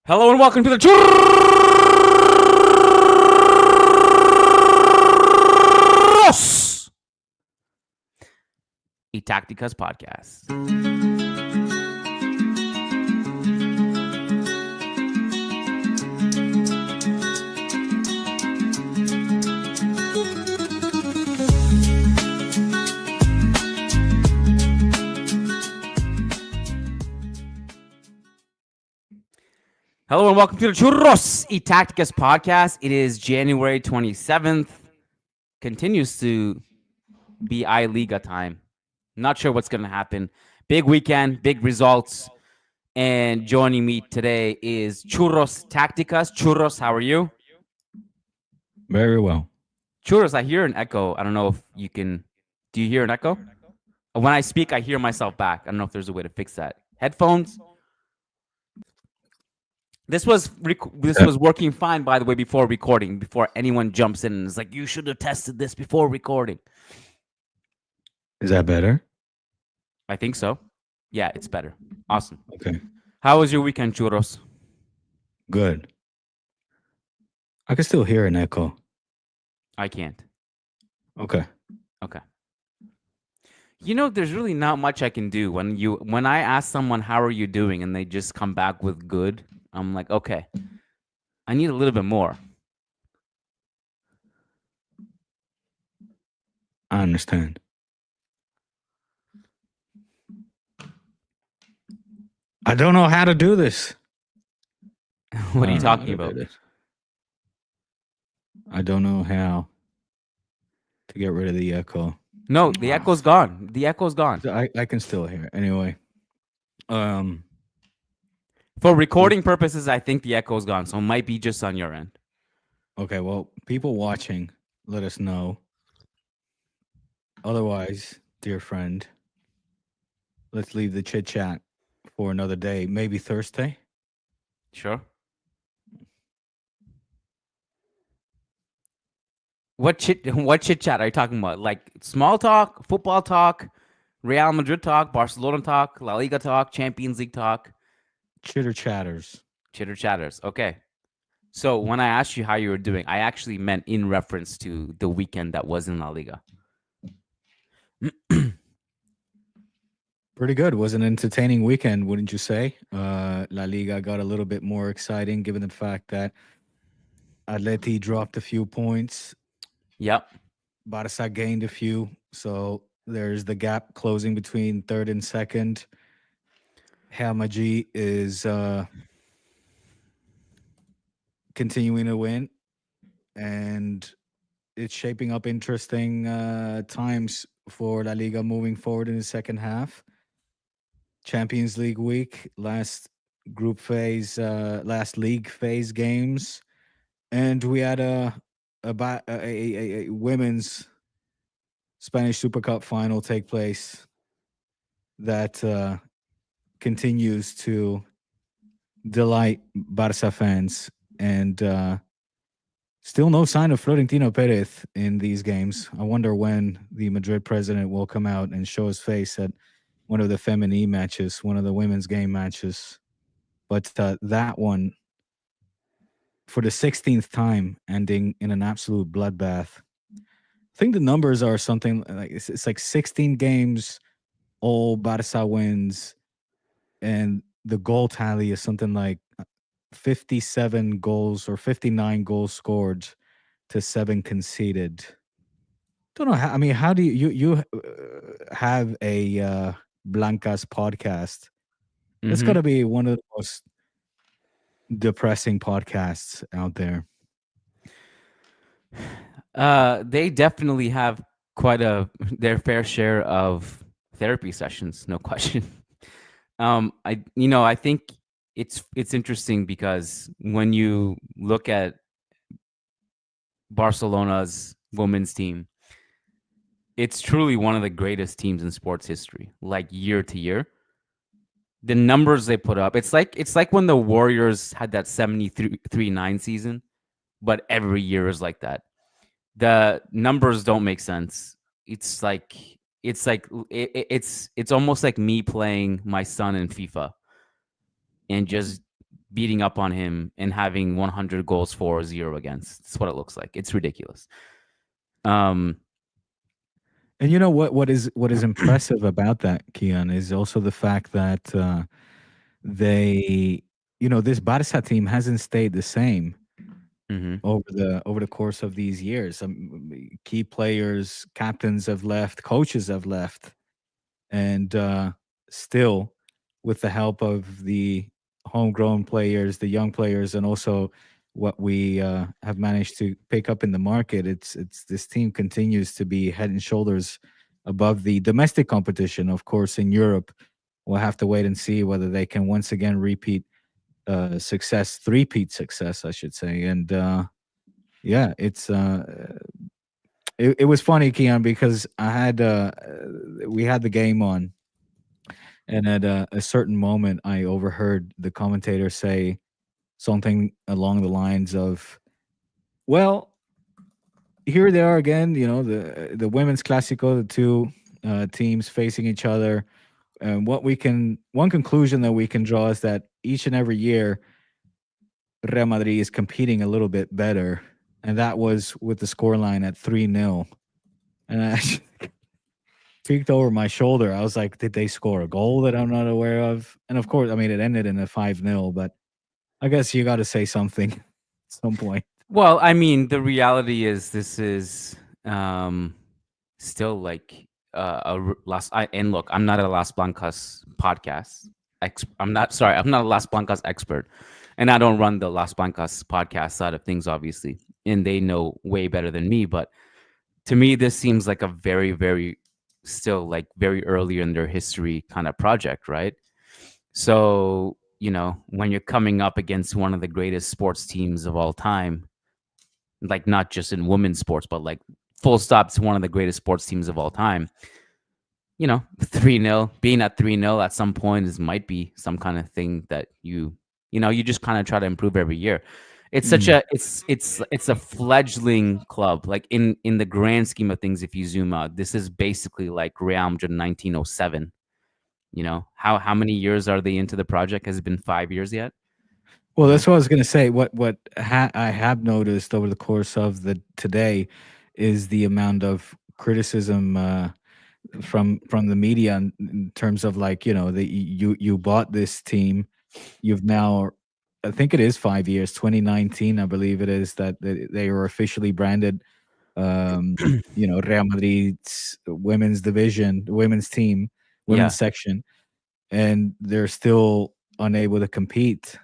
Hello and welcome to the Churros y Tácticas Podcast. Hello and welcome to the Churros y Tácticas Podcast. It is January 27th. Continues to be I-Liga time. Not sure what's going to happen. Big weekend, big results. And joining me today is Churros Tácticas. Churros, how are you? Very well. Churros, I hear an echo. I don't know if you can... Do you hear an echo? When I speak, I hear myself back. I don't know if there's a way to fix that. Headphones? This was working fine, by the way, before recording, before anyone jumps in and is like, you should have tested this before recording. Is that better? I think so. Yeah, it's better. Awesome. Okay. How was your weekend, Churros? Good. I can still hear an echo. I can't. Okay. You know, there's really not much I can do when I ask someone, how are you doing? And they just come back with good. I'm like, okay, I need a little bit more. I understand. I don't know how to do this. What are you talking about? I don't know how to get rid of the echo. No, the echo's gone. The echo's gone. I can still hear. Anyway. For recording purposes, I think the echo's gone, so it might be just on your end. Okay, well, people watching, let us know. Otherwise, dear friend, let's leave the chit-chat for another day, maybe Thursday. Sure. What chit-chat are you talking about? Like small talk, football talk, Real Madrid talk, Barcelona talk, La Liga talk, Champions League talk? Chitter-chatters. Chitter-chatters. Okay. So when I asked you how you were doing, I actually meant in reference to the weekend that was in La Liga. Pretty good. It was an entertaining weekend, wouldn't you say? La Liga got a little bit more exciting given the fact that Atleti dropped a few points. Yep. Barca gained a few. So there's the gap closing between third and second. Real Madrid is continuing to win, and it's shaping up interesting times for La Liga moving forward in the second half. Champions League week, last league phase games, and we had a women's Spanish Super Cup final take place that continues to delight Barca fans, and still no sign of Florentino Perez in these games. I wonder when the Madrid president will come out and show his face at one of the feminine matches, one of the women's game matches. But that one, for the 16th time, ending in an absolute bloodbath. I think the numbers are something like it's like 16 games, all Barca wins. And the goal tally is something like 57 goals or 59 goals scored to 7 conceded. Don't know how. I mean, how do you have a Blancas podcast? It's got to be one of the most depressing podcasts out there. They definitely have their fair share of therapy sessions, no question. I think it's interesting because when you look at Barcelona's women's team, it's truly one of the greatest teams in sports history, like year to year. The numbers they put up, it's like when the Warriors had that 73-9 season, but every year is like that. The numbers don't make sense. It's almost like me playing my son in FIFA and just beating up on him and having 100 goals for, 0 against. That's what it looks like. It's ridiculous. And you know what is impressive about that, Kiyan, is also the fact that they, this Barca team hasn't stayed the same Mhm. over the course of these years. Key players, captains have left, coaches have left, and still, with the help of the homegrown players, the young players, and also what we have managed to pick up in the market, it's this team continues to be head and shoulders above the domestic competition. Of course, in Europe, we'll have to wait and see whether they can once again repeat three-peat success, I should say. And yeah, it was funny, Kiyan, because we had the game on, and at a certain moment, I overheard the commentator say something along the lines of, "Well, here they are again. The women's Clasico, the two teams facing each other. And one conclusion that we can draw is that each and every year, Real Madrid is competing a little bit better, and that was with the scoreline at 3-0. And I peeked over my shoulder. I was like, did they score a goal that I'm not aware of? And of course, I mean, it ended in a 5-0, but I guess you got to say something at some point. Well, I mean, the reality is this is still like and look, I'm not a Las Blancas podcast. I'm not a Las Blancas expert, and I don't run the Las Blancas podcast side of things, obviously, and they know way better than me. But to me, this seems like a very, very still like very early in their history kind of project, right? So, when you're coming up against one of the greatest sports teams of all time, like not just in women's sports, but like full stop to one of the greatest sports teams of all time, 3-0, being at 3-0 at some point might be some kind of thing that you just kind of try to improve every year. It's such a it's a fledgling club. Like in the grand scheme of things, if you zoom out, this is basically like Real Madrid 1907. How many years are they into the project? Has it been 5 years yet? Well, that's what I was going to say. What I have noticed over the course of today is the amount of criticism from the media in terms of like, you bought this team, you've now, I think it is 5 years, 2019, I believe it is, that they were officially branded, Real Madrid's women's division, women's team, women's section, and they're still unable to compete.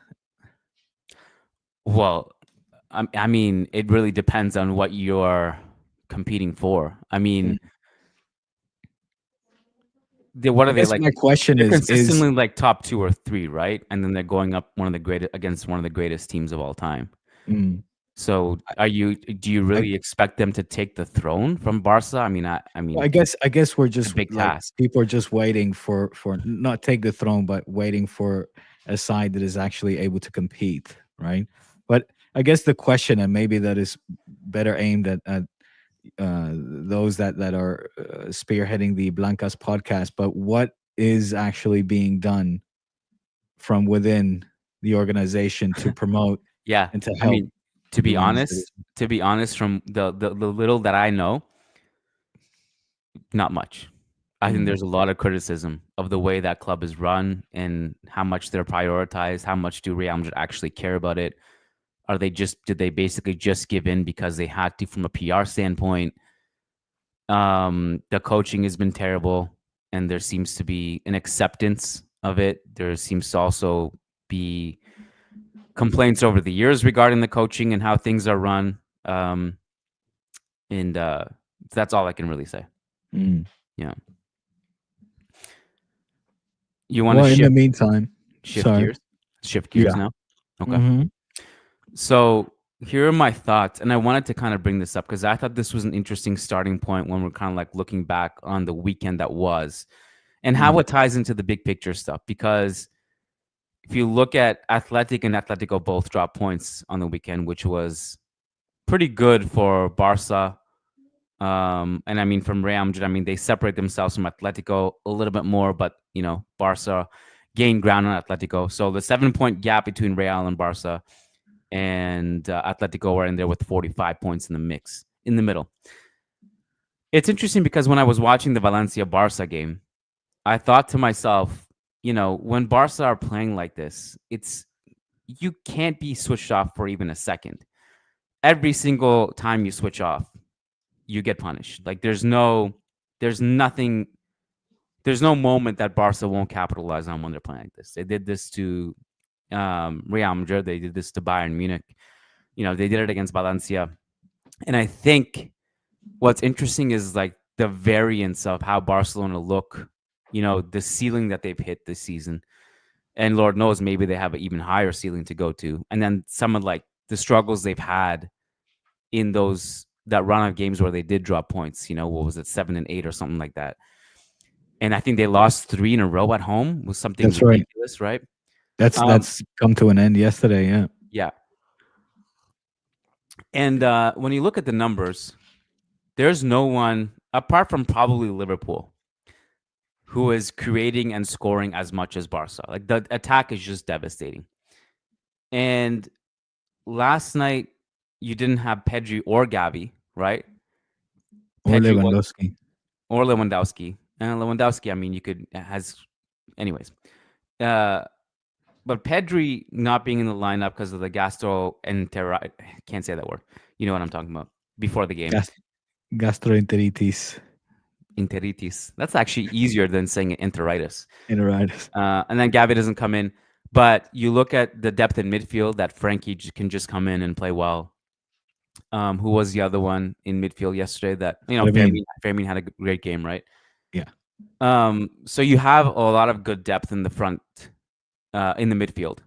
Well, I mean, it really depends on what you're competing for. I mean, what are they like? My question they're is consistently like top 2 or 3, right? And then they're going up against one of the greatest teams of all time. So, do you really expect them to take the throne from Barca? I mean, I guess we're just big like, task. people are just waiting for not take the throne, but waiting for a side that is actually able to compete, right? But I guess the question, and maybe that is better aimed at those that are spearheading the Blancas podcast, but what is actually being done from within the organization to promote and to help? I mean, to be honest, from the little that I know, not much. I think there's a lot of criticism of the way that club is run and how much they're prioritized. How much do Real Madrid actually care about it? Did they basically just give in because they had to from a PR standpoint? The coaching has been terrible, and there seems to be an acceptance of it. There seems to also be complaints over the years regarding the coaching and how things are run. And that's all I can really say. Yeah. You want to in the meantime, shift gears now? Okay. So here are my thoughts, and I wanted to kind of bring this up because I thought this was an interesting starting point when we're kind of like looking back on the weekend that was and how it ties into the big picture stuff. Because if you look at Athletic and Atletico both dropped points on the weekend, which was pretty good for Barca. And I mean, from Real Madrid, I mean, they separate themselves from Atletico a little bit more, but Barca gained ground on Atletico. So the 7-point gap between Real and Barca and Atletico are in there with 45 points in the mix, in the middle. It's interesting because when I was watching the Valencia-Barca game, I thought to myself, when Barca are playing like this, you can't be switched off for even a second. Every single time you switch off, you get punished. Like there's no moment that Barca won't capitalize on when they're playing like this. They did this to Real Madrid. They did this to Bayern Munich. They did it against Valencia. And I think what's interesting is like the variance of how Barcelona look, the ceiling that they've hit this season. And Lord knows, maybe they have an even higher ceiling to go to. And then some of like the struggles they've had in that run of games where they did drop points, what was it, 7 and 8 or something like that. And I think they lost 3 in a row at home was something That's ridiculous, right? That's come to an end yesterday. Yeah. Yeah. And when you look at the numbers, there's no one apart from probably Liverpool who is creating and scoring as much as Barca. Like the attack is just devastating. And last night you didn't have Pedri or Gavi, right? Or Lewandowski. Or Lewandowski. And Lewandowski, I mean, anyways. But Pedri not being in the lineup because of the gastroenteritis, I can't say that word. You know what I'm talking about. Before the game. Gastroenteritis. Enteritis. That's actually easier than saying enteritis. Enteritis. And then Gavi doesn't come in. But you look at the depth in midfield that Frankie can just come in and play well. Who was the other one in midfield yesterday that, Fermin had a great game, right? Yeah. So you have a lot of good depth in the front, in the midfield.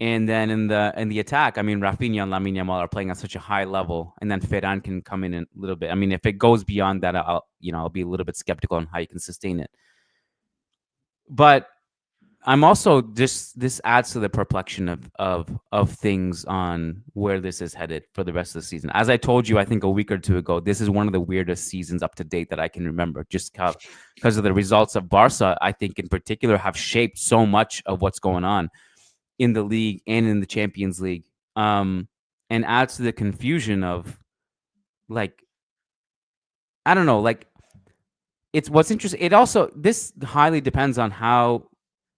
And then in the attack, I mean, Rafinha and Lamine Yamal are playing at such a high level, and then Ferran can come in a little bit. I mean, if it goes beyond that, I'll be a little bit skeptical on how you can sustain it. But I'm also this adds to the perplexion of things on where this is headed for the rest of the season. As I told you, I think a week or two ago, this is one of the weirdest seasons up to date that I can remember. Just because of the results of Barca, I think in particular have shaped so much of what's going on in the league and in the Champions League, and adds to the confusion of, like, I don't know, like, it's what's interesting. It also, this highly depends on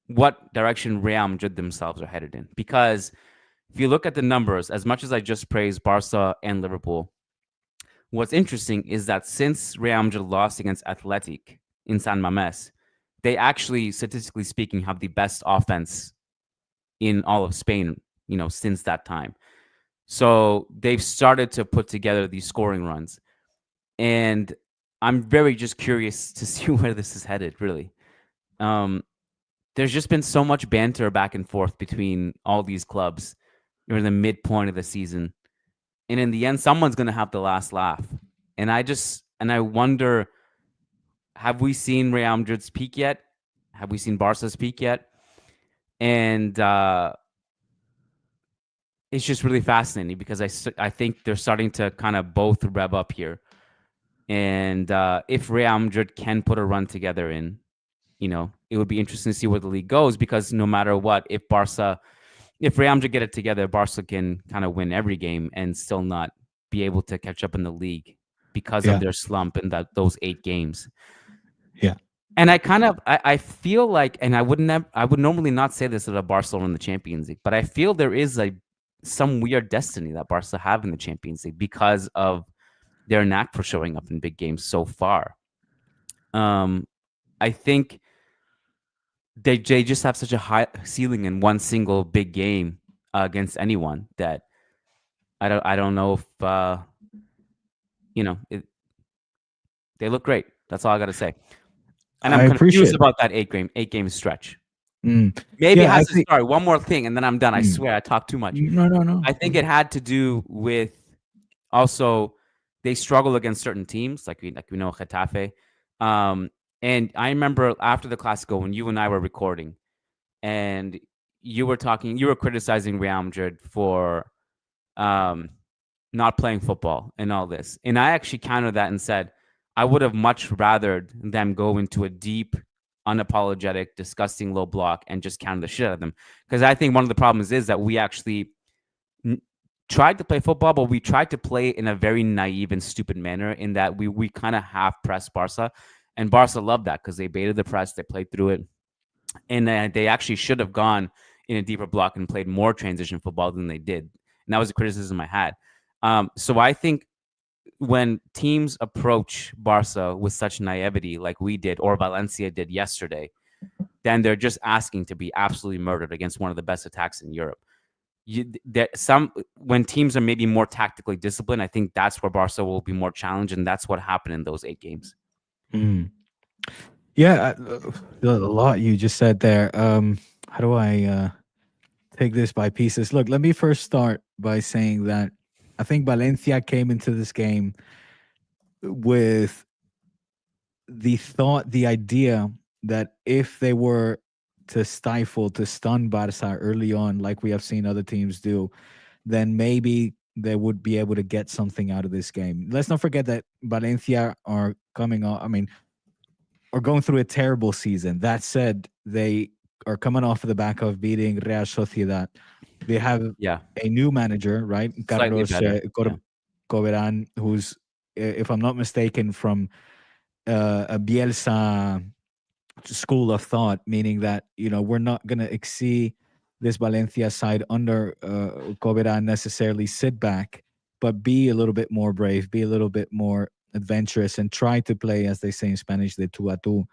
what direction Real Madrid themselves are headed in. Because if you look at the numbers, as much as I just praised Barca and Liverpool, what's interesting is that since Real Madrid lost against Athletic in San Mamés, they actually, statistically speaking, have the best offense in all of Spain, since that time. So they've started to put together these scoring runs. And I'm very just curious to see where this is headed, really. There's just been so much banter back and forth between all these clubs during the midpoint of the season. And in the end, someone's going to have the last laugh. And I wonder, have we seen Real Madrid's peak yet? Have we seen Barca's peak yet? And it's just really fascinating because I think they're starting to kind of both rev up here. And if Real Madrid can put a run together it would be interesting to see where the league goes, because no matter what, if Real Madrid get it together, Barca can kind of win every game and still not be able to catch up in the league because of their slump in those 8 games. Yeah. And I feel like, and I would normally not say this about Barcelona in the Champions League, but I feel there is some weird destiny that Barca have in the Champions League because of their knack for showing up in big games so far. I think they just have such a high ceiling in one single big game against anyone that I don't know if they look great. That's all I got to say. And I'm confused about that 8 game stretch. Maybe it has to start. One more thing, and then I'm done. I swear I talked too much. No. I think it had to do with also they struggle against certain teams, like we know Getafe. And I remember after the Clasico when you and I were recording, and you were criticizing Real Madrid for not playing football and all this. And I actually countered that and said, I would have much rather them go into a deep unapologetic, disgusting low block and just counter the shit out of them. Because I think one of the problems is that we actually tried to play football, but we tried to play in a very naive and stupid manner in that we kind of half pressed Barca, and Barca loved that because they baited the press, they played through it, and they actually should have gone in a deeper block and played more transition football than they did. And that was a criticism I had. So I think when teams approach Barca with such naivety like we did or Valencia did yesterday, then they're just asking to be absolutely murdered against one of the best attacks in Europe. When teams are maybe more tactically disciplined, I think that's where Barca will be more challenged, and that's what happened in those 8 games. Yeah, a lot you just said there. How do I take this by pieces? Look, let me first start by saying that I think Valencia came into this game with the idea that if they were to stun Barca early on, like we have seen other teams do, then maybe they would be able to get something out of this game. Let's not forget that Valencia are coming off, are going through a terrible season. That said, they are coming off of the back of beating Real Sociedad. They have a new manager, right? Carlos Coveran, who's, if I'm not mistaken, from a Bielsa school of thought, meaning that, we're not going to exceed this Valencia side under Coveran necessarily sit back, but be a little bit more brave, be a little bit more adventurous, and try to play, as they say in Spanish, the tú a tú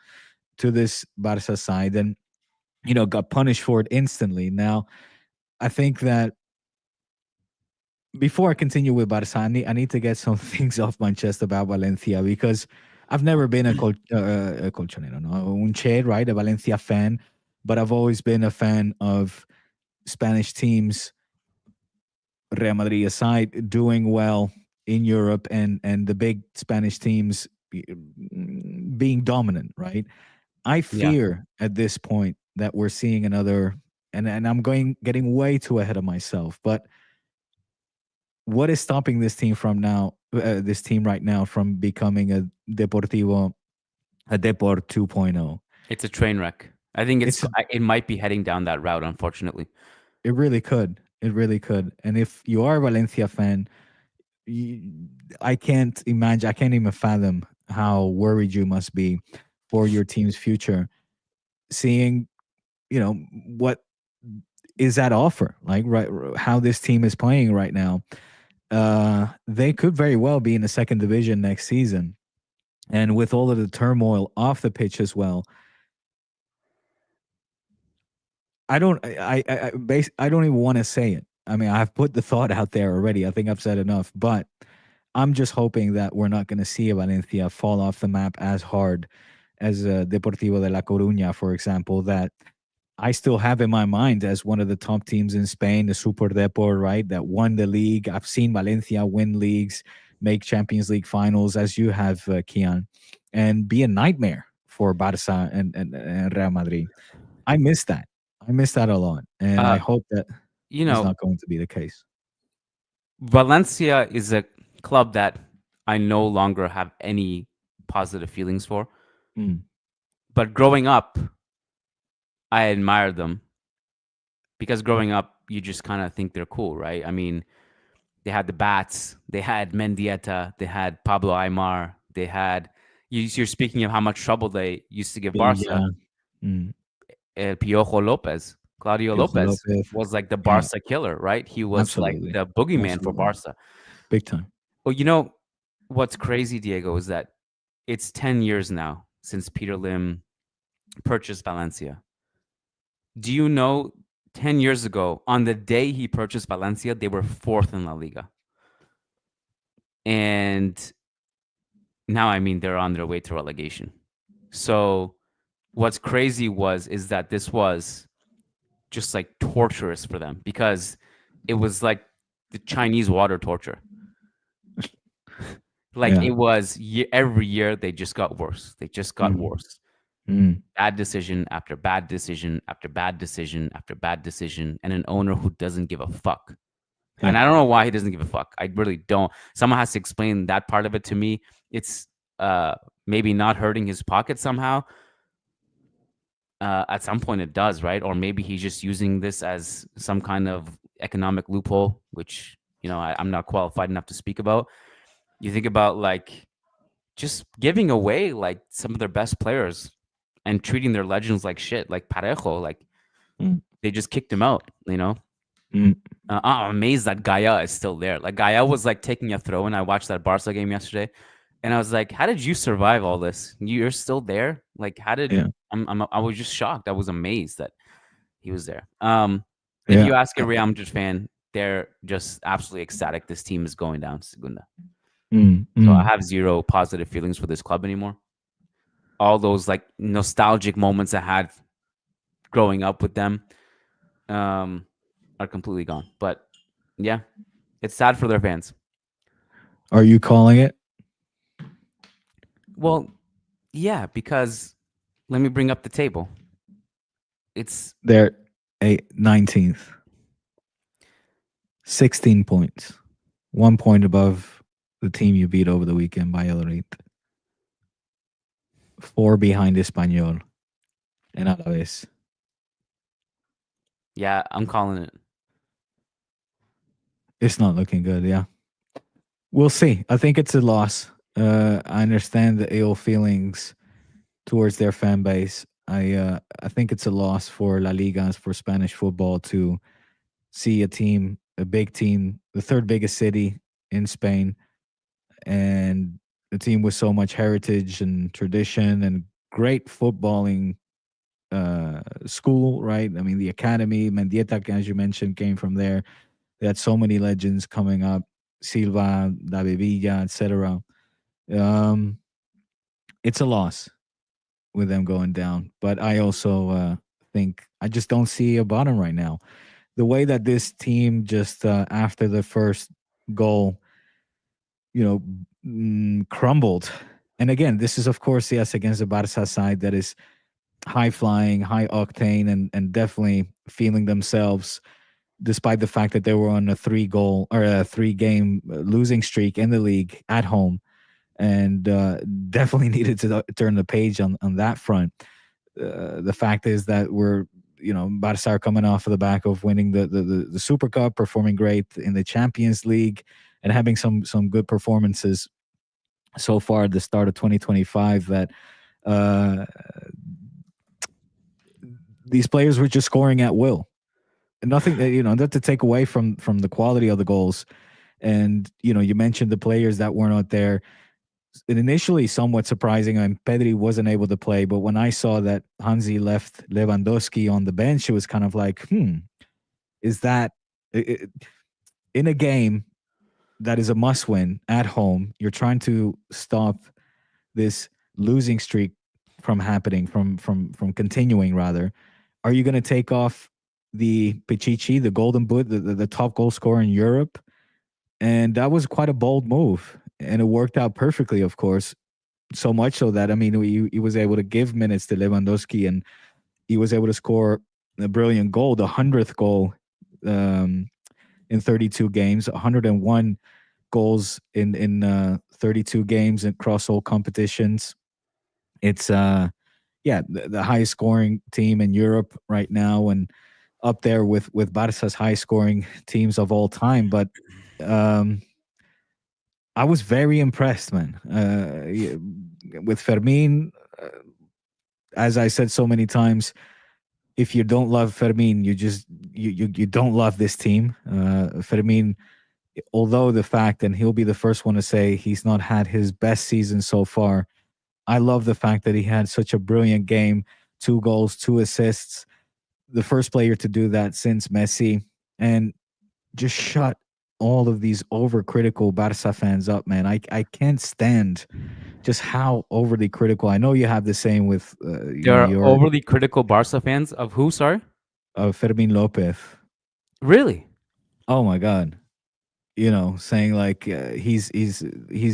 to this Barca side, and got punished for it instantly. Now, I think that before I continue with Barca, I need to get some things off my chest about Valencia, because I've never been a colchonero, un Che, right? A Valencia fan, but I've always been a fan of Spanish teams, Real Madrid aside, doing well in Europe, and the big Spanish teams being dominant, right? I fear at this point that we're seeing another, and I'm getting way too ahead of myself, but what is stopping this team right now from becoming a Deport 2.0? It's a train wreck. I think it might be heading down that route, unfortunately. It really could. And if you are a Valencia fan, I can't even fathom how worried you must be for your team's future, seeing, what is that offer, like, right, how this team is playing right now. They could very well be in the second division next season, and with all of the turmoil off the pitch as well, I don't even want to say it. I've put the thought out there already. I think I've said enough, but I'm just hoping that we're not going to see Valencia fall off the map as hard as Deportivo de La Coruña, for example, that I still have in my mind as one of the top teams in Spain, the Super Depor, right, that won the league. I've seen Valencia win leagues, make Champions League finals, as you have, Kiyan, and be a nightmare for Barca and Real Madrid. I miss that. A lot, and I hope that is not going to be the case. Valencia is a club that I no longer have any positive feelings for. But growing up, I admired them, because growing up, you just kind of think they're cool, right? They had the Bats, they had Mendieta, they had Pablo Aimar, they had, you're speaking of how much trouble they used to give Barca. Claudio Lopez was like the Barca killer, right? He was like the boogeyman for Barca. Big time. Well, what's crazy, Diego, is that it's 10 years now since Peter Lim purchased Valencia. Do you know 10 years ago, on the day he purchased Valencia, they were 4th in La Liga. And now, they're on their way to relegation. So what's crazy is that this was just like torturous for them, because it was like the Chinese water torture. It was every year they just got worse. They just got worse. Bad decision after bad decision after bad decision after bad decision, and an owner who doesn't give a fuck. Yeah. And I don't know why he doesn't give a fuck. I really don't. Someone has to explain that part of it to me. It's maybe not hurting his pocket somehow. At some point it does, right? Or maybe he's just using this as some kind of economic loophole, which I'm not qualified enough to speak about. You think about like just giving away like some of their best players and treating their legends like shit, like Parejo, like Mm. they just kicked him out. Mm. I'm amazed that Gaia is still there. Like Gaia was like taking a throw, and I watched that Barca game yesterday, and I was like, "How did you survive all this? You're still there? Like, how did?" Yeah. I was just shocked. I was amazed that he was there. If Yeah. you ask a Real Madrid fan, they're just absolutely ecstatic. This team is going down Segunda. Mm. So I Mm. have zero positive feelings for this club anymore. All those like nostalgic moments I had growing up with them are completely gone. But yeah, it's sad for their fans. Are you calling it? Well, yeah, because let me bring up the table. It's They're 19th, 16 points, 1 point above the team you beat over the weekend, Valladolid. 4 behind Espanyol and Alaves. yeah, I'm calling it. It's not looking good. Yeah, we'll see. I think it's a loss. I understand the ill feelings towards their fan base. I think it's a loss for La Liga, for Spanish football, to see a big team, the third biggest city in Spain, and a team with so much heritage and tradition and great footballing school, right? I mean, the academy, Mendieta, as you mentioned, came from there. They had so many legends coming up, Silva, Davivilla, etc. Um, it's a loss with them going down, but I also think I just don't see a bottom right now. The way that this team just after the first goal, crumbled. And again, this is of course yes against the Barca side that is high flying, high octane, and definitely feeling themselves, despite the fact that they were on a 3-goal or a 3-game losing streak in the league at home, and definitely needed to turn the page on that front. The fact is that we're Barca are coming off of the back of winning the Super Cup, performing great in the Champions League, and having some good performances so far at the start of 2025. That these players were just scoring at will. Nothing, not to take away from the quality of the goals. And you mentioned the players that were not there. It initially somewhat surprising, and Pedri wasn't able to play. But when I saw that Hansi left Lewandowski on the bench, it was kind of like, is that in a game that is a must-win at home? You're trying to stop this losing streak from happening, from continuing. Rather, are you going to take off the Pichichi, the Golden Boot, the top goal scorer in Europe? And that was quite a bold move, and it worked out perfectly, of course. So much so that, I mean, he was able to give minutes to Lewandowski, and he was able to score a brilliant goal, the 100th goal in 32 games, 101 goals in 32 games across all competitions. It's the highest scoring team in Europe right now, and up there with Barca's high scoring teams of all time. But I was very impressed, man. With Fermin, as I said so many times, if you don't love Fermin, you don't love this team. Fermin, although the fact, and he'll be the first one to say he's not had his best season so far, I love the fact that he had such a brilliant game, 2 goals, 2 assists, the first player to do that since Messi, and just shut all of these overcritical Barca fans up, man. I can't stand just how overly critical. I know you have the same with There are your overly critical Barca fans of who? Sorry, Fermin Lopez. really? Oh my god. Saying like he's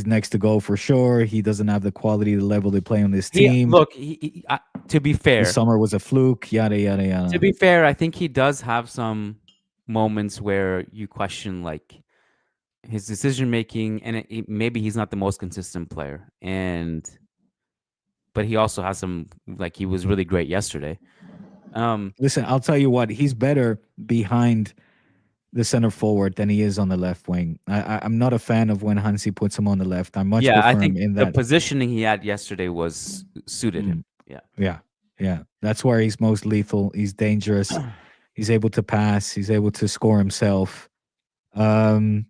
next to go for sure. He doesn't have the quality, the level they play on this team. Look. To be The fair, summer was a fluke. Yada yada yada. I think he does have some moments where you question like his decision making, and maybe he's not the most consistent player. And but he also has some, like, he was really great yesterday. Listen, I'll tell you what, he's better behind the center forward than he is on the left wing. I'm not a fan of when Hansi puts him on the left. I much Yeah, I prefer him think in the that. positioning he had yesterday was suited him. Yeah. Yeah. That's where he's most lethal. He's dangerous. He's able to pass. He's able to score himself. Ferran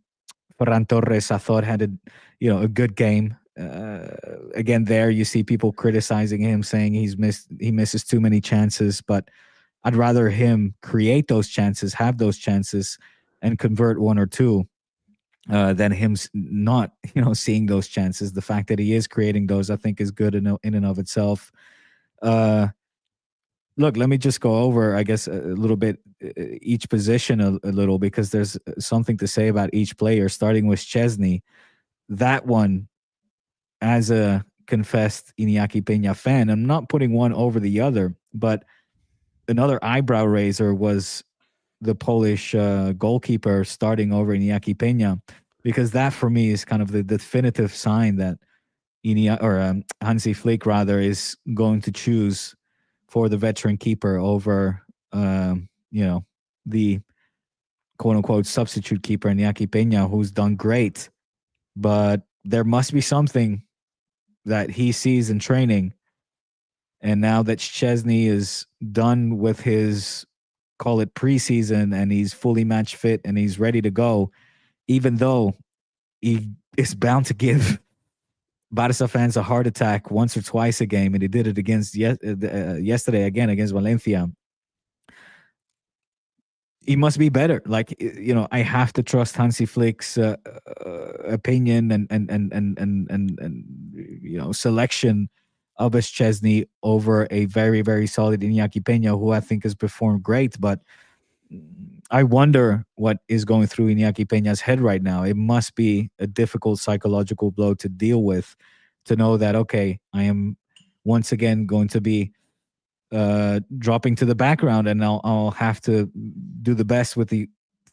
Torres, I thought, had a good game. Again, there you see people criticizing him, saying he misses too many chances. But I'd rather him create those chances, have those chances, and convert one or two, than him not, seeing those chances. The fact that he is creating those, I think, is good in and of itself. Look, let me just go over, I guess, a little bit each position a little, because there's something to say about each player, starting with Szczęsny. That one, as a confessed Inaki Peña fan, I'm not putting one over the other, but another eyebrow raiser was the Polish goalkeeper starting over Inaki Peña, because that for me is kind of the definitive sign that Hansi Flick rather is going to choose for the veteran keeper over the quote unquote substitute keeper Inaki Peña, who's done great, but there must be something that he sees in training. And now that Szczęsny is done with his, call it, preseason, and he's fully match fit and he's ready to go, even though he is bound to give Barca fans a heart attack once or twice a game, and he did it against yesterday again against Valencia. He must be better. Like, I have to trust Hansi Flick's opinion and selection of Szczęsny over a very, very solid Inaki Peña, who I think has performed great. But I wonder what is going through Inaki Peña's head right now. It must be a difficult psychological blow to deal with, to know that, okay, I am once again going to be dropping to the background, and I'll have to do the best with the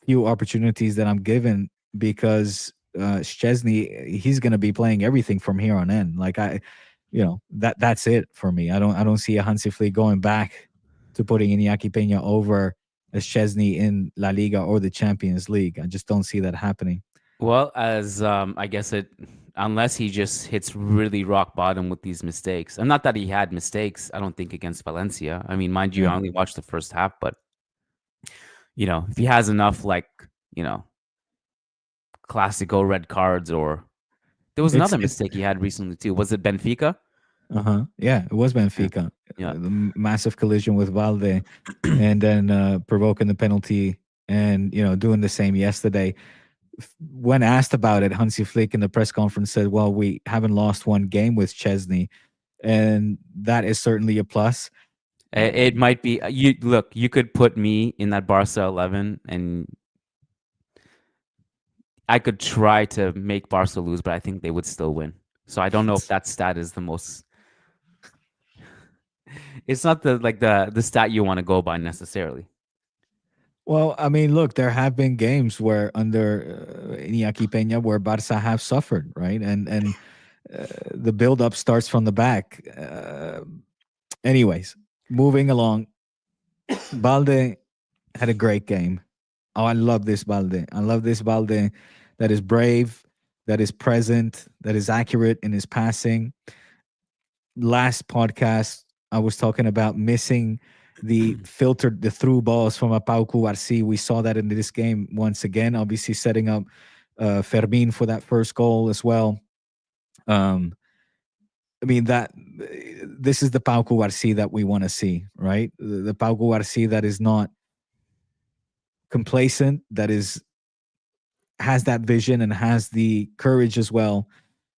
few opportunities that I'm given, because Szczęsny, he's going to be playing everything from here on in. Like, that's it for me. I don't see a Hansi Flick going back to putting Inaki Peña over Szczęsny in La Liga or the Champions League. I just don't see that happening. Well, as I guess unless he just hits really rock bottom with these mistakes. And not that he had mistakes, I don't think, against Valencia. I mean, mind you, I only watched the first half, but if he has enough, like, Clasico red cards, or there was another mistake he had recently too. Was it Benfica? Yeah, it was Benfica. Yeah. The massive collision with Valde, and then provoking the penalty, and doing the same yesterday. When asked about it, Hansi Flick in the press conference said, well, we haven't lost one game with Szczęsny, and that is certainly a plus. It might be. You could put me in that Barca 11, and I could try to make Barca lose, but I think they would still win. So I don't know if that stat is the most. It's not the stat you want to go by necessarily. Well, I mean, look, there have been games where under Inaki Peña where Barca have suffered, right? And the build-up starts from the back. Anyways, moving along, Balde had a great game. Oh, I love this Balde. I love this Balde that is brave, that is present, that is accurate in his passing. Last podcast, I was talking about missing the through balls from a Pau Cubarsí. We saw that in this game once again, obviously setting up Fermin for that first goal as well. I mean, this is the Pau Cubarsí that we want to see, right? The Pau Cubarsí that is not complacent, that has that vision and has the courage as well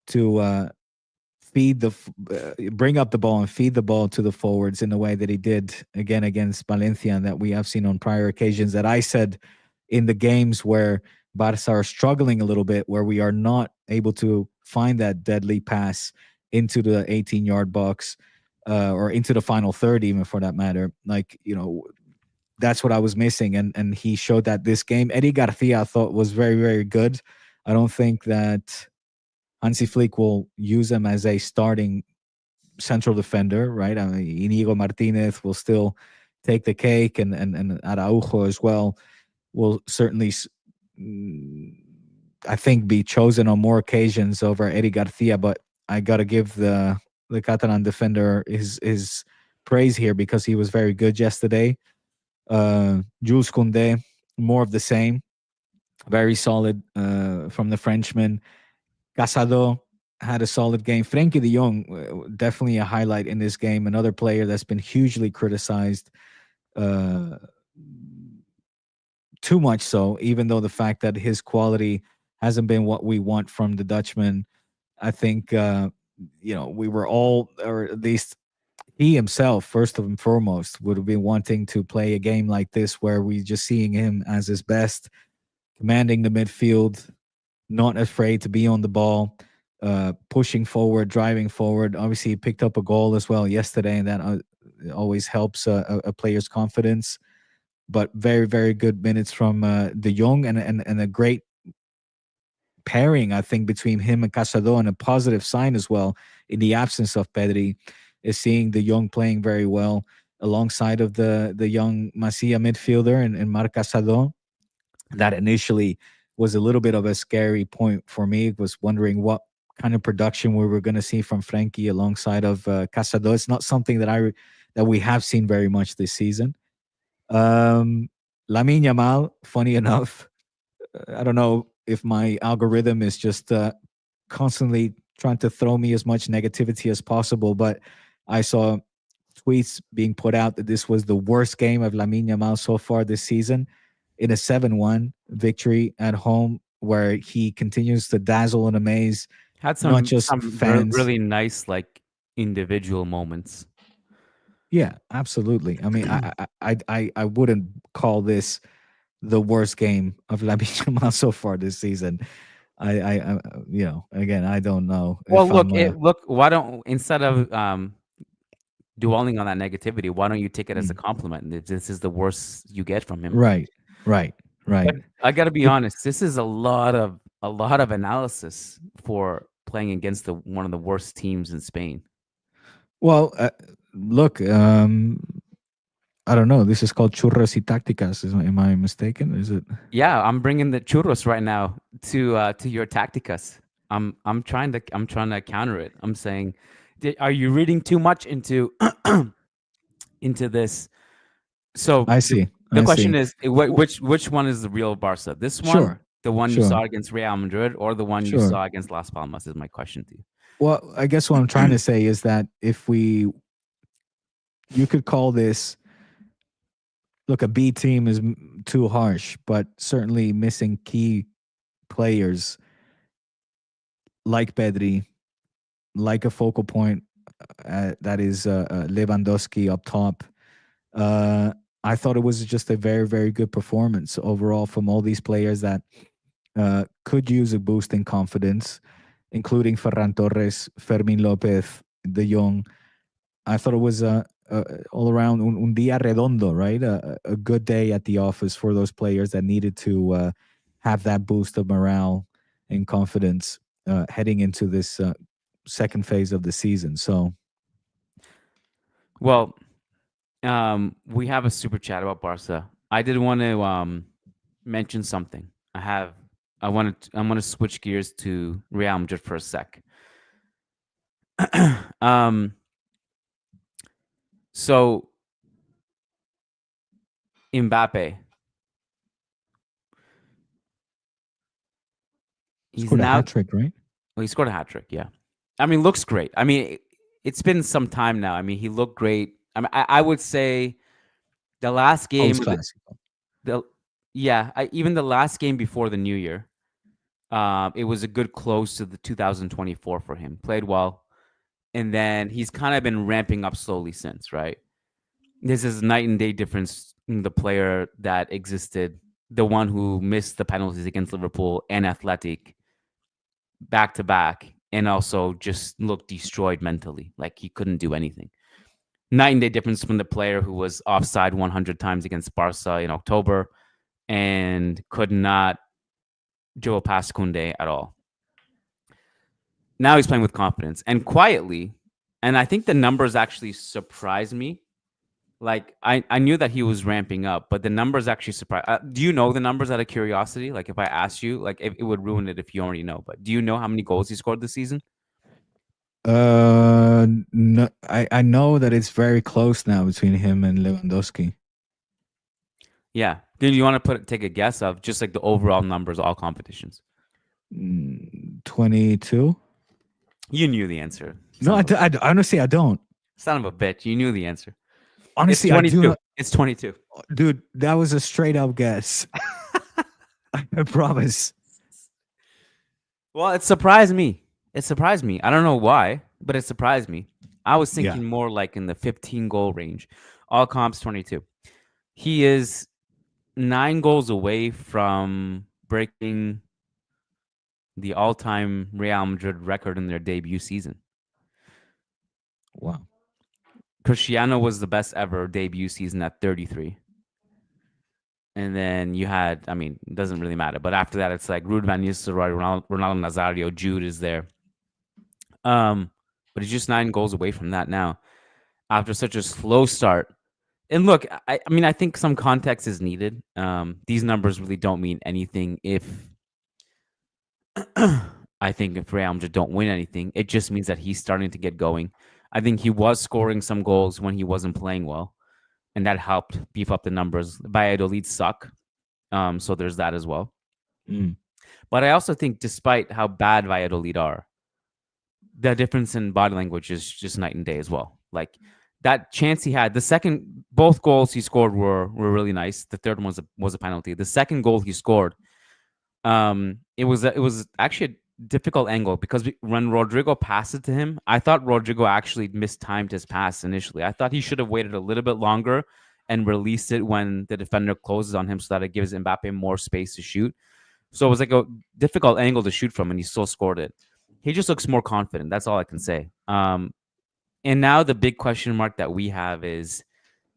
to bring up the ball and feed the ball to the forwards in the way that he did again against Valencia, and that we have seen on prior occasions, that I said in the games where Barca are struggling a little bit, where we are not able to find that deadly pass into the 18-yard box or into the final third, even for that matter. Like, that's what I was missing. And he showed that this game. Eddie Garcia, I thought, was very, very good. I don't think that Hansi Flick will use him as a starting central defender, right? I mean, Inigo Martinez will still take the cake, and Araujo as well will certainly, I think, be chosen on more occasions over Eddie Garcia. But I got to give the Catalan defender his praise here because he was very good yesterday. Jules Koundé, more of the same, very solid from the Frenchman. Casado had a solid game. Frenkie de Jong, definitely a highlight in this game. Another player that's been hugely criticized, too much so, even though the fact that his quality hasn't been what we want from the Dutchman. I think, we were all, or at least he himself, first and foremost, would have been wanting to play a game like this where we just seeing him as his best, commanding the midfield, not afraid to be on the ball, pushing forward, driving forward. Obviously, he picked up a goal as well yesterday, and that always helps a player's confidence. But very, very good minutes from De Jong, and a great pairing, I think, between him and Casado, and a positive sign as well in the absence of Pedri is seeing De Jong playing very well alongside of the young Masia midfielder and Marc Casado. That initially was a little bit of a scary point for me. Was wondering what kind of production we were going to see from Frenkie alongside of Casado. It's not something that we have seen very much this season. Lamine Yamal, funny enough, I don't know if my algorithm is just constantly trying to throw me as much negativity as possible, but I saw tweets being put out that this was the worst game of Lamine Yamal so far this season, in a 7-1 victory at home, where he continues to dazzle and amaze Had not just some fans. really nice individual moments. Yeah, absolutely. I mean, I wouldn't call this the worst game of Lamine Yamal so far this season. I again, I don't know. Well, look. Why don't, instead of dwelling on that negativity, why don't you take it as a compliment? If this is the worst you get from him, right. But I got to be honest. This is a lot of analysis for playing against one of the worst teams in Spain. Well, look, I don't know. This is called Churros y Tácticas. Am I mistaken? Is it? Yeah, I'm bringing the churros right now to your Tácticas. I'm trying to counter it. I'm saying, are you reading too much into into this? So I see. The question is, which one is the real Barca? This one, Sure. the one you saw against Real Madrid, or the one you saw against Las Palmas? Is my question to you. Well, I guess what I'm trying to say is that you could call this, look, a B team is too harsh, but certainly missing key players like Pedri, like a focal point that is Lewandowski up top. I thought it was just a very, very good performance overall from all these players that could use a boost in confidence, including Ferran Torres, Fermín López, De Jong. I thought it was all around un día redondo, right? A good day at the office for those players that needed to have that boost of morale and confidence heading into this second phase of the season. So, well, we have a super chat about Barca. I did want to mention something. I want to switch gears to Real Madrid for a sec. So Mbappe, he scored a hat trick, right? Well, he scored a hat trick. Yeah, I mean, looks great. I mean, it's been some time now. I mean, he looked great. I mean, I would say the last game, even the last game before the New Year, it was a good close to the 2024 for him. Played well, and then he's kind of been ramping up slowly since. Right, this is night and day difference in the player that existed, the one who missed the penalties against Liverpool and Athletic back to back, and also just looked destroyed mentally, like he couldn't do anything. Night and day difference from the player who was offside 100 times against Barca in October and could not dribble past Koundé at all. Now he's playing with confidence, and quietly, And I think the numbers actually surprised me. Like I knew that he was ramping up, but the numbers actually surprised. Do you know the numbers out of curiosity? Like if I asked you, like it would ruin it if you already know. But do you know how many goals he scored this season? No, I know that it's very close now between him and Lewandowski. Yeah. Do you want to take a guess of just like the overall numbers, all competitions? 22. You knew the answer. No, honestly, I don't. Son of a bitch. You knew the answer. Honestly, it's 22. I do not. It's 22. Dude, that was a straight up guess. I promise. Well, it surprised me. It surprised me. I don't know why, but it surprised me. I was thinking more like in the 15 goal range. All comps 22. He is 9 goals away from breaking the all-time Real Madrid record in their debut season. Wow. Cristiano was the best ever debut season at 33. And then you had, I mean, it doesn't really matter. But after that, it's like Ruud van Nistelrooy, Ronaldo Nazario, Jude is there. But he's just 9 goals away from that now after such a slow start. And look, I mean, I think some context is needed. These numbers really don't mean anything if I think if Real Madrid don't win anything. It just means that he's starting to get going. I think he was scoring some goals when he wasn't playing well, and that helped beef up the numbers. Valladolid suck, so there's that as well. But I also think despite how bad Valladolid are, the difference in body language is just night and day as well. Like that chance he had, both goals he scored were really nice. The third one was a penalty. The second goal he scored, it was actually a difficult angle because when Rodrigo passed it to him, I thought Rodrigo actually mistimed his pass initially. I thought he should have waited a little bit longer and released it when the defender closes on him so that it gives Mbappe more space to shoot. So it was like a difficult angle to shoot from, and he still scored it. He just looks more confident. That's all I can say. And now the big question mark that we have is,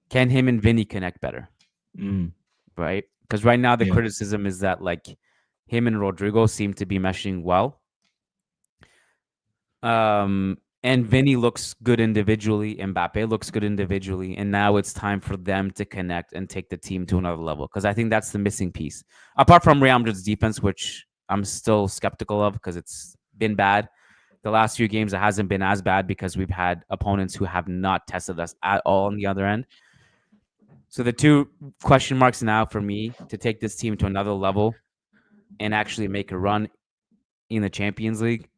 can him and Vinny connect better? Right? Because right now the criticism is that like him and Rodrigo seem to be meshing well. And Vinny looks good individually. Mbappe looks good individually. And now it's time for them to connect and take the team to another level. Because I think that's the missing piece. Apart from Real Madrid's defense, which I'm still skeptical of because it's been bad. The last few games, it hasn't been as bad because we've had opponents who have not tested us at all on the other end. So the two question marks now for me to take this team to another level and actually make a run in the Champions League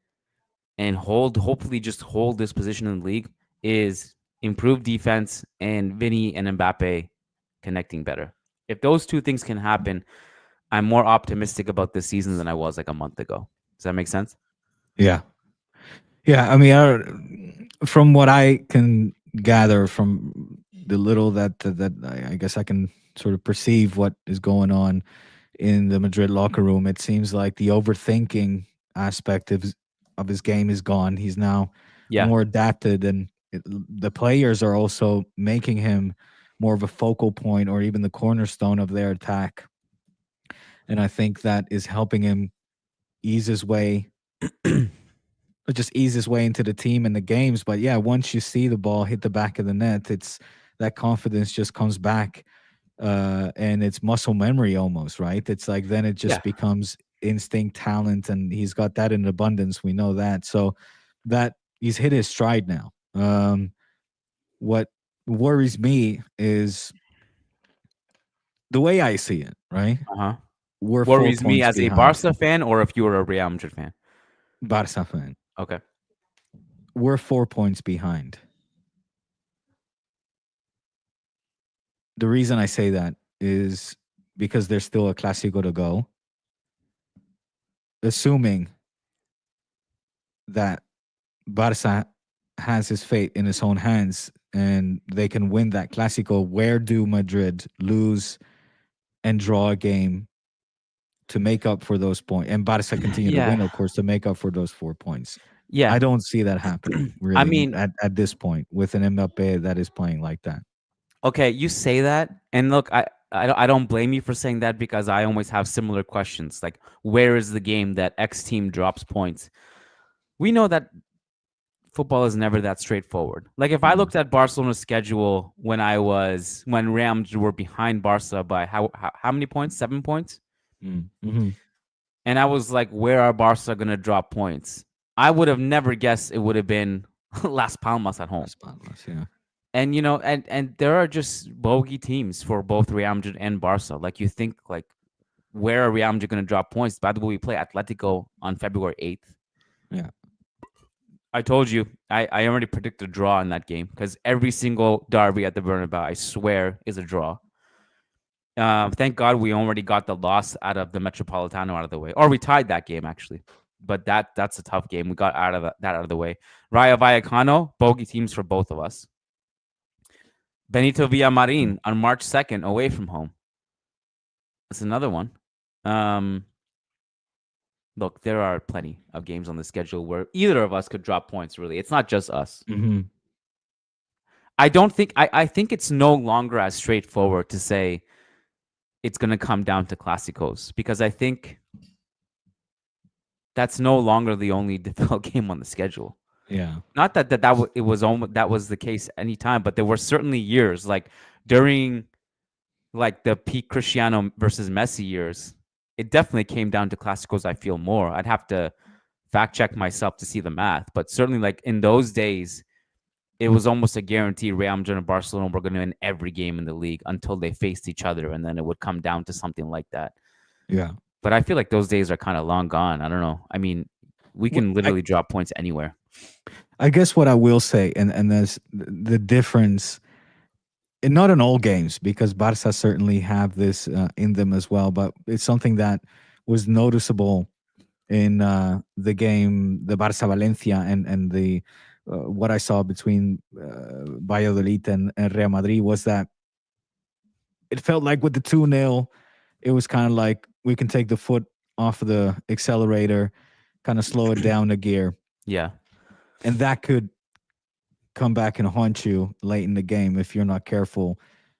and hopefully just hold this position in the league is improved defense and Vinny and Mbappe connecting better. If those two things can happen, I'm more optimistic about this season than I was like a month ago. Does that make sense? Yeah. Yeah. I mean, from what I can gather from the little that I guess I can sort of perceive what is going on in the Madrid locker room, it seems like the overthinking aspect of his game is gone. He's now more adapted, and the players are also making him more of a focal point or even the cornerstone of their attack. And I think that is helping him ease his way into the team and the games. But yeah, once you see the ball hit the back of the net, it's that confidence just comes back, and it's muscle memory almost, right? It's like then it just becomes instinct, talent, and he's got that in abundance. We know that. So that he's hit his stride now. What worries me is the way I see it, right? We're worries me as a Barca fan, or if you were a Real Madrid fan? Barca fan. Okay. We're 4 points behind. The reason I say that is because there's still a Clasico to go. Assuming that Barca has his fate in his own hands and they can win that Clasico, where do Madrid lose and draw a game to make up for those points? And Barca continue to win, of course, to make up for those 4 points. Yeah. I don't see that happening, really, I mean, at this point, with an Mbappe that is playing like that. Okay, you say that, and look, I don't blame you for saying that because I always have similar questions. Like, where is the game that X team drops points? We know that football is never that straightforward. Like if I looked at Barcelona's schedule when Real Madrid were behind Barca by how many points? 7 points. Mm-hmm. And I was like, where are Barca going to drop points? I would have never guessed it would have been Las Palmas at home. Las Palmas, yeah. And and there are just bogey teams for both Real Madrid and Barca. Like you think, like, where are Real Madrid going to drop points? By the way, we play Atletico on February 8th. Yeah. I told you, I already predicted a draw in that game because every single derby at the Bernabeu, I swear, is a draw. Thank God we already got the loss out of the Metropolitano out of the way. Or we tied that game, actually. But that's a tough game. We got that out of the way. Rayo Vallecano, bogey teams for both of us. Benito Villamarin on March 2nd, away from home. That's another one. Look, there are plenty of games on the schedule where either of us could drop points, really. It's not just us. Mm-hmm. I think it's no longer as straightforward to say it's going to come down to Clásicos, because I think that's no longer the only difficult game on the schedule. Yeah. Not that that was the case anytime, but there were certainly years like during like the peak Cristiano versus Messi years. It definitely came down to Clásicos, I feel more. I'd have to fact check myself to see the math, but certainly like in those days, it was almost a guarantee Real Madrid and Barcelona were going to win every game in the league until they faced each other, and then it would come down to something like that. Yeah. But I feel like those days are kind of long gone. I don't know. I mean, we can literally drop points anywhere. I guess what I will say, and there's the difference, and not in all games, because Barca certainly have this in them as well, but it's something that was noticeable in the game, the Barca Valencia, and the what I saw between Valladolid and Real Madrid was that it felt like with the 2-0, it was kind of like we can take the foot off the accelerator, kind of slow it down a gear. Yeah. And that could come back and haunt you late in the game if you're not careful.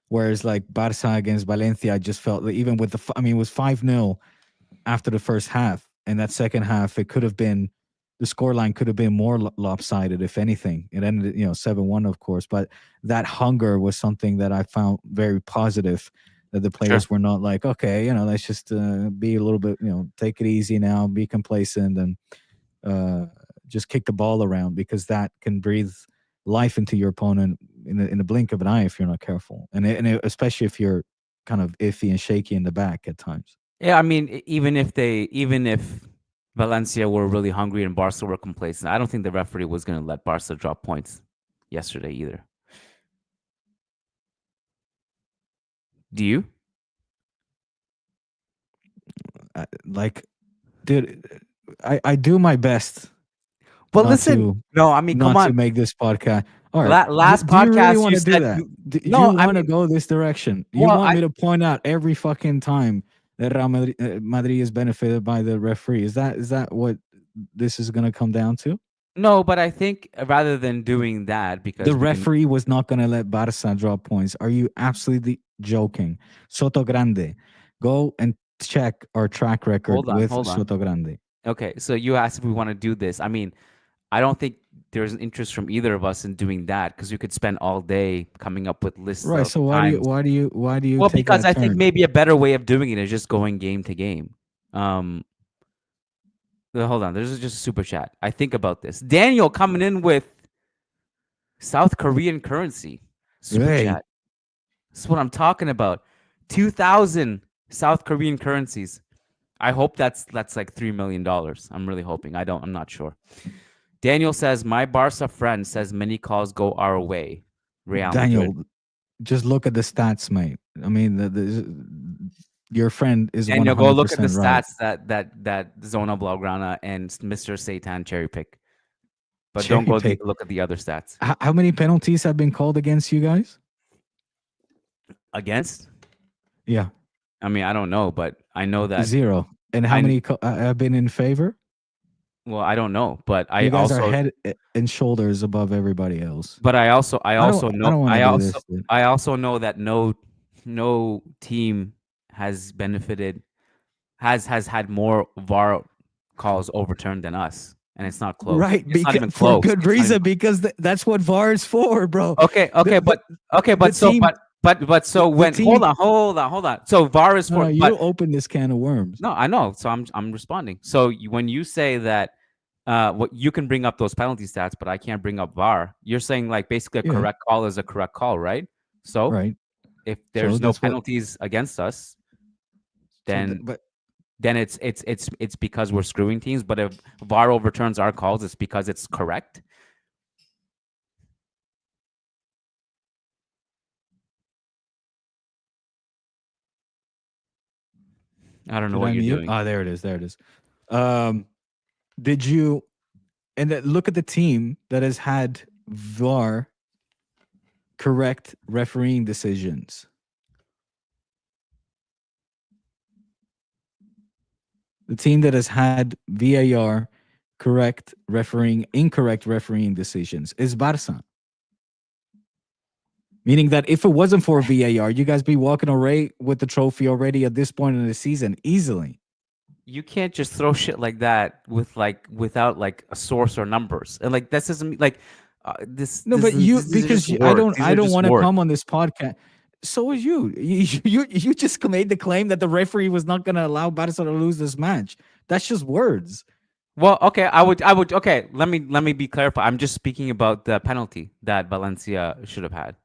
Whereas like Barca against Valencia, I just felt that even with it was 5-0 after the first half. And that second half, it could have been, the scoreline could have been more lopsided, if anything. It ended, 7-1, of course. But that hunger was something that I found very positive, that the players were not like, okay, let's just be a little bit, take it easy now, be complacent, and just kick the ball around, because that can breathe life into your opponent in the blink of an eye if you're not careful, and especially if you're kind of iffy and shaky in the back at times. Yeah, I mean, even if Valencia were really hungry and Barca were complacent, I don't think the referee was going to let Barca drop points yesterday either. Do you? Dude, I do my best. But listen, no, I mean, come on, to make this podcast. All right, last do podcast you really want you to do said that? You no, want to go this direction? You want me to point out every fucking time that Real Madrid is benefited by the referee? Is that what this is going to come down to? No, but I think rather than doing that, because the referee was not going to let Barca drop points. Are you absolutely joking? Soto Grande, go and check our track record with Soto Grande. Okay, so you asked if we want to do this. I mean, I don't think there's an interest from either of us in doing that, because you could spend all day coming up with lists. Right. So why do you? Well, because I think maybe a better way of doing it is just going game to game. Hold on. There's just a super chat. I think about this. Daniel coming in with South Korean currency. Super chat. This is what I'm talking about. 2,000 South Korean currencies. I hope that's like $3 million. I'm really hoping. I'm not sure. Daniel says, my Barca friend says many calls go our way. Real Daniel, Madrid. Just look at the stats, mate. I mean, your friend is Daniel, go look at the right. stats that Zona Blaugrana and Mr. Satan cherry pick. But don't go look at the other stats. How many penalties have been called against you guys? Against? Yeah. I mean, I don't know, but I know that 0. And how many have been in favor? Well, I don't know, but you guys are head and shoulders above everybody else. But I also know that no team has benefited, has had more VAR calls overturned than us. and it's not close. Right, It's not even for close. good It's not reason, even- because that's what VAR is for, bro. Okay, but so when team- hold on. So VAR is No, for you but open this can of worms. no, I know. So I'm responding. So when you say that what you can bring up those penalty stats, but I can't bring up VAR, you're saying like basically a Yeah. correct call is a correct call, right? So Right. if there's no that's what- penalties against us, then but then it's because we're screwing teams. But if VAR overturns our calls, it's because it's correct. I don't know what you're doing. Oh, there it is. There it is. Did you? And look at the team that has had VAR correct refereeing decisions. The team that has had VAR incorrect refereeing decisions is Barca. Meaning that if it wasn't for VAR, you guys be walking away with the trophy already at this point in the season easily. You can't just throw shit like that without like a source or numbers, and like this isn't like this. No, this but is- these are because just I words. These are don't just want to words. come on this podcast. So is you. You just made the claim that the referee was not going to allow Barca to lose this match. That's just words. Well, okay, I would. Okay, let me be clarified. I'm just speaking about the penalty that Valencia should have had.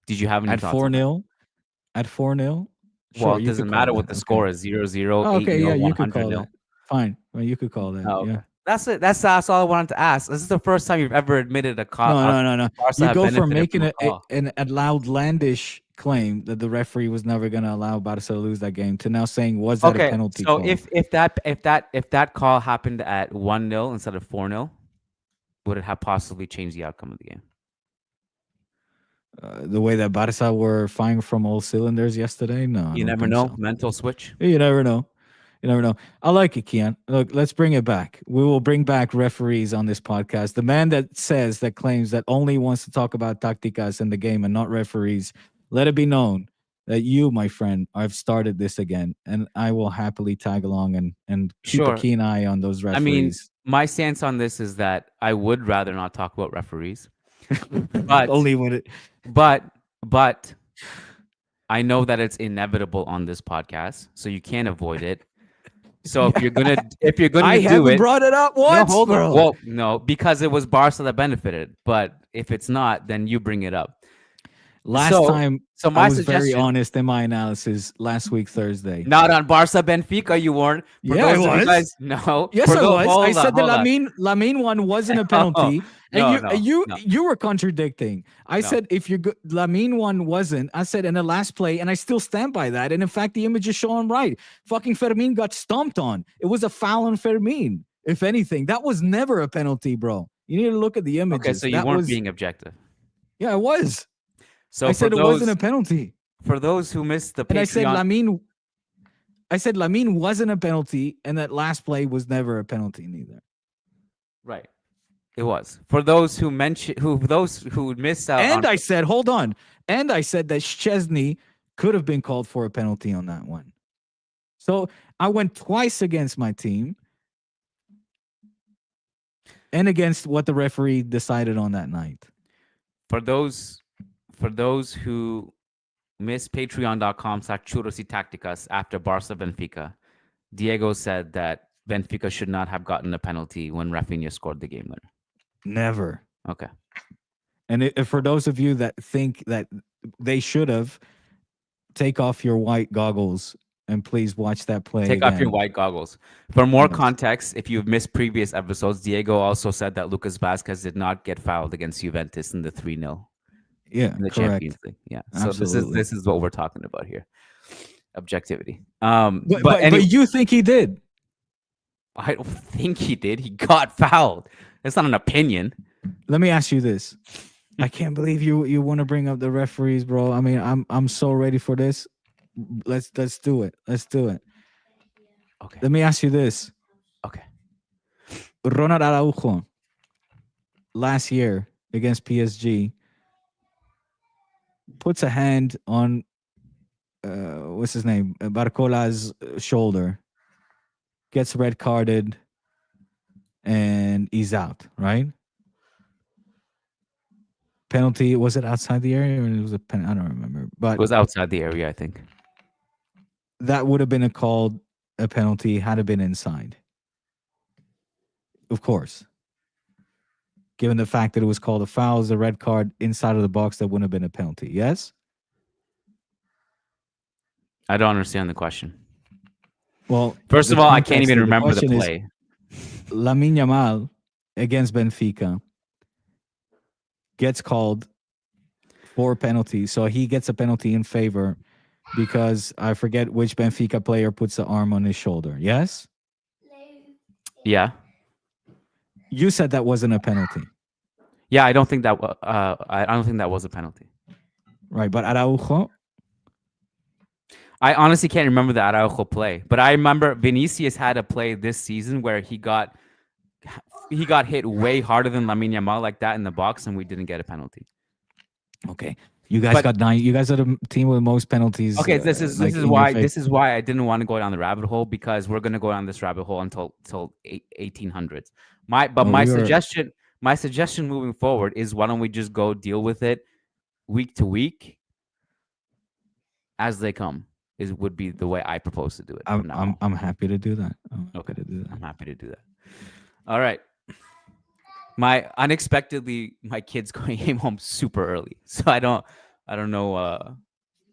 Did you have any At thoughts on that? 4-0? At 4-0? Well, it doesn't matter what the score is. 0-0, Oh, 8-0, okay, yeah, you could 100 call 0. that. Fine. Well, you could call that. Oh, okay. Yeah. That's it. That's all I wanted to ask. This is the first time you've ever admitted a call. No. Barca You have go from benefited making a call. an outlandish claim that the referee was never going to allow Barca to lose that game to now saying, was that a penalty so call? if that call happened at 1-0 instead of 4-0, would it have possibly changed the outcome of the game? The way that Barca were firing from all cylinders yesterday? No. I You don't never think know. so. Mental switch. You never know. You never know. I like it, Kiyan. Look, let's bring it back. We will bring back referees on this podcast. The man that claims that only wants to talk about tácticas in the game and not referees, let it be known that you, my friend, have started this again, and I will happily tag along and keep Sure. a keen eye on those referees. I mean, my stance on this is that I would rather not talk about referees, but only when it. but I know that it's inevitable on this podcast, so you can't avoid it. So if you're gonna I do haven't it, brought it up no, once, hold on. bro. Well, no, because it was Barca that benefited. But if it's not, then you bring it up. Last so- time, So my I was very suggestion, honest in my analysis last week Thursday. not on Barca Benfica, you weren't. For Yeah, I those of you was. guys, no. Yes, For I those- was. hold I on, said the hold on. Lamine one wasn't a penalty, No, and you were contradicting. I No. said if Lamine one wasn't. I said in the last play, and I still stand by that. And in fact, the images show him right. Fucking Fermin got stomped on. It was a foul on Fermin. If anything, that was never a penalty, bro. You need to look at the images. Okay, so you That weren't was, being objective. Yeah, I was. So I for said it those, wasn't a penalty. for those who missed the And I said Patreon, Lamine wasn't a penalty, and that last play was never a penalty neither. right? It was for those who missed out. And on, I said, hold on. And I said that Szczęsny could have been called for a penalty on that one. So I went twice against my team and against what the referee decided on that night. for those who missed patreon.com/Churros y Tácticas after Barca Benfica, Diego said that Benfica should not have gotten a penalty when Rafinha scored the game winner. Never. Okay. And for those of you that think that they should have, take off your white goggles and please watch that play. Take off your again. white goggles. For more Yes. context, if you've missed previous episodes, Diego also said that Lucas Vazquez did not get fouled against Juventus in the 3-0 Yeah, in the correct. Champions League. Yeah. So Absolutely. this is what we're talking about here. Objectivity. But you think he did? I don't think he did. He got fouled. It's not an opinion. Let me ask you this. I can't believe you want to bring up the referees, bro. I mean, I'm so ready for this. Let's do it. Let's do it. Okay. Let me ask you this. Okay. Ronald Araujo last year against PSG puts a hand on what's his name? Barcola's shoulder. Gets red carded. and he's out, right? Penalty, was it outside the area or it was a pen? I don't remember. But It was outside the area, I think. that would have been a penalty had it been inside. Of course. Given the fact that it was called a foul, as a red card inside of the box, that wouldn't have been a penalty. Yes? I don't understand the question. Well, First of all, I can't even remember the play. Lamine Yamal against Benfica gets called for a penalty. So he gets a penalty in favor because I forget which Benfica player puts the arm on his shoulder. Yes? Yeah. You said that wasn't a penalty. Yeah, I don't think that I don't think that was a penalty. Right, but Araujo, I honestly can't remember the Araujo play, but I remember Vinicius had a play this season where he got hit way harder than Lamine Yamal like that in the box, and we didn't get a penalty. okay. You guys got 9. You guys are the team with the most penalties. Okay, this is why I didn't want to go down the rabbit hole, because we're gonna go down this rabbit hole until 1800s. My suggestion moving forward is, why don't we just go deal with it week to week as they come? Would be the way I propose to do it. I'm happy to do that. I'm happy to do that. All right. Unexpectedly, my kids came home super early, so I don't know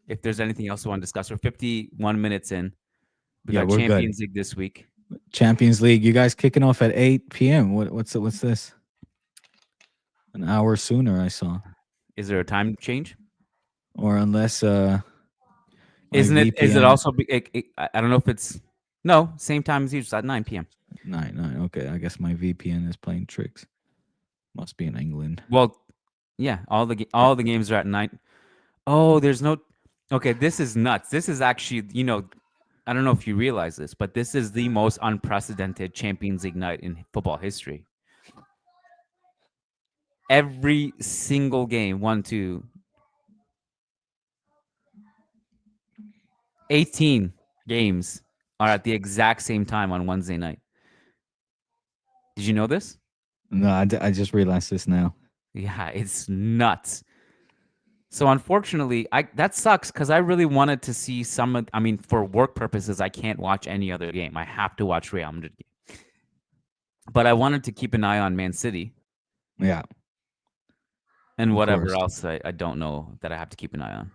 if there's anything else we want to discuss. We're 51 minutes in. We got Champions League this week. Champions League. You guys kicking off at 8 p.m. What's this? An hour sooner, I saw. Is there a time change? Or unless isn't it? VPN. Is it also? I don't know if it's same time as usual at 9 p.m. 9. Okay, I guess my VPN is playing tricks. Must be in England. Well, yeah, all the games are at 9. Oh, there's no. Okay, this is nuts. This is actually, I don't know if you realize this, but this is the most unprecedented Champions League night in football history. Every single game, 18 games are at the exact same time on Wednesday night. Did you know this? No, I just realized this now. Yeah, it's nuts. So unfortunately, that sucks, because I really wanted to see for work purposes, I can't watch any other game. I have to watch Real Madrid game. But I wanted to keep an eye on Man City. Yeah. And whatever else I don't know that I have to keep an eye on.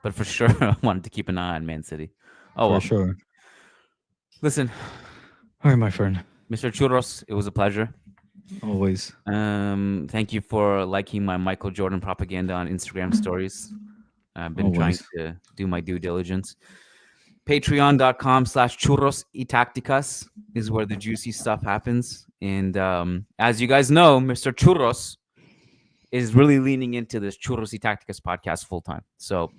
But for sure, I wanted to keep an eye on Man City. Oh, well. For sure. Listen. All right, my friend. Mr. Churros, it was a pleasure. Always. Thank you for liking my Michael Jordan propaganda on Instagram stories. I've been trying to do my due diligence. Patreon.com/Churros y Tácticas is where the juicy stuff happens. And as you guys know, Mr. Churros is really leaning into this Churros y Tácticas podcast full time. So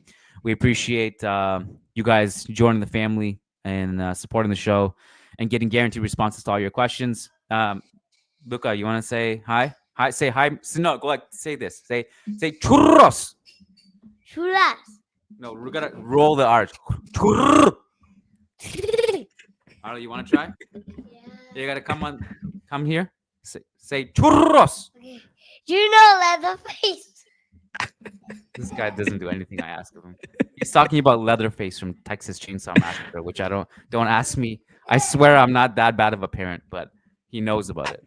we appreciate you guys joining the family and supporting the show and getting guaranteed responses to all your questions. Luca, you want to say hi? Hi, say hi. No, go say this. Say churros. Churras. No, we're gonna roll the R's. Churros. Arlo, you want to try? Yeah. You gotta come here. Say churros. Okay. You know Leatherface. This guy doesn't do anything I ask of him. He's talking about Leatherface from Texas Chainsaw Massacre, which don't ask me. I swear I'm not that bad of a parent, but he knows about it.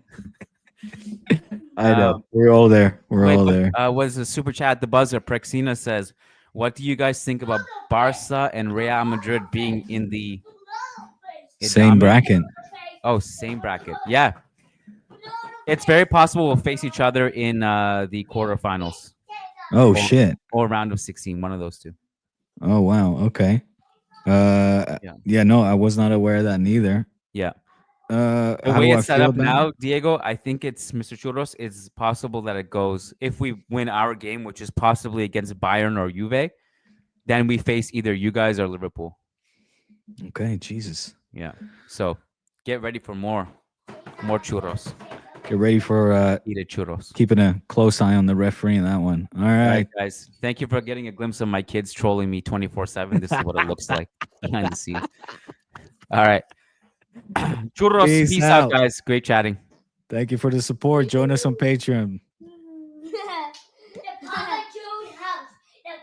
I know. We're all there. All there. Was a super chat. The buzzer. Prexina says, "What do you guys think about Barca and Real Madrid being in the same bracket?" Oh, same bracket. Yeah, it's very possible we'll face each other in the quarterfinals. Oh shit! Or round of 16. One of those two. Oh wow. Okay. Yeah. No, I was not aware of that neither. Yeah. The way it's set up now, Diego, I think it's Mr. Churros. It's possible that it goes, if we win our game, which is possibly against Bayern or Juve, then we face either you guys or Liverpool. Okay, Jesus. Yeah. So get ready for more churros. Get ready for eat a churros. Keeping a close eye on the referee in that one. All right, guys. Thank you for getting a glimpse of my kids trolling me 24/7. This is what it looks like behind the scenes. All right. Churros. Peace out, guys. Great chatting. Thank you for the support. Join us on Patreon.